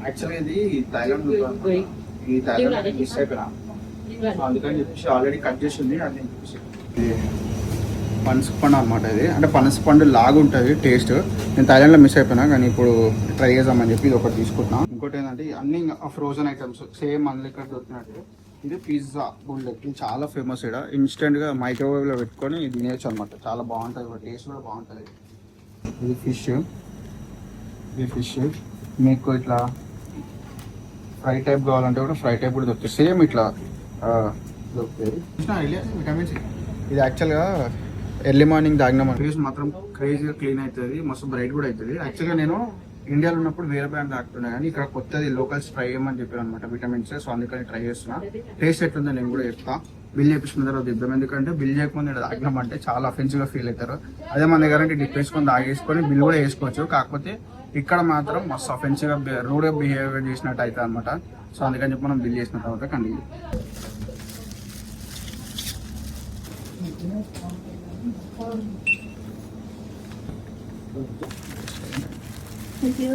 యాక్చువల్గా ఇది థైలాండ్ ఈ థైలాండ్ మిస్ అయిపోయినా, అందుకని చెప్పేసి ఆల్రెడీ కట్ చేసి ఉంది. అది పనస పండు అనమాట. ఇది అంటే పనస పండు లాగా ఉంటుంది టేస్ట్. నేను థైలాండ్లో మిస్ అయిపోయినా, కానీ ఇప్పుడు ట్రై చేద్దామని చెప్పి ఇది ఒకటి తీసుకుంటున్నాను. ఇంకోటి ఏంటంటే అన్ని ఫ్రోజన్ ఐటమ్స్ సేమ్ అందులో ఇక్కడ దొరికినట్టు. ఇది పిజ్జా బుల్లెట్, ఇది చాలా ఫేమస్. ఇక్కడ ఇన్స్టెంట్గా మైక్రోవేవ్లో పెట్టుకొని తినేయచ్చు అనమాట. చాలా బాగుంటుంది, టేస్ట్ కూడా బాగుంటుంది. ఇది ఫిష్, ఇది ఫిష్. మీకు ఇట్లా ఫ్రై టైప్ కావాలంటే కూడా ఫ్రై టైప్ కూడా దొరుకుతుంది. సేమ్ ఇట్లా దొరుకుతుంది. Vitamin C. ఇది యాక్చువల్గా ఎర్లీ మార్నింగ్ తాగినాం ఫేస్ మాత్రం క్రేజీగా క్లీన్ అవుతుంది, మస్తు బ్రైట్ కూడా అవుతుంది. యాక్చువల్గా నేను ఇండియాలో ఉన్నప్పుడు వేరే బ్రాండ్ తాగుతున్నా, కానీ ఇక్కడ కొత్తది లోకల్స్ ట్రై చేయమని చెప్పారు అనమాట విటమిన్స్. సో అందుకని ట్రై చేస్తున్నా. టేస్ట్ ఎట్లుందో నేను కూడా చెప్తా. బిల్ చేయించుకున్న తర్వాత ఇద్దాం, ఎందుకంటే బిల్ చేయకుండా ఇక్కడ తాగినామంటే చాలా అఫెన్సివ్గా ఫీల్ అవుతారు. అదే మన దగ్గర డిప్ వేసుకొని తాగేసుకొని బిల్ కూడా వేసుకోవచ్చు. కాకపోతే ఇక్కడ మాత్రం మస్తు అఫెన్సివ్గా రూడ్గా బిహేవియర్ చేసినట్టు అవుతుంది అనమాట. సో అందుకని చెప్పి మనం బిల్ చేసిన తర్వాత కంటిన్యూ. Thank you.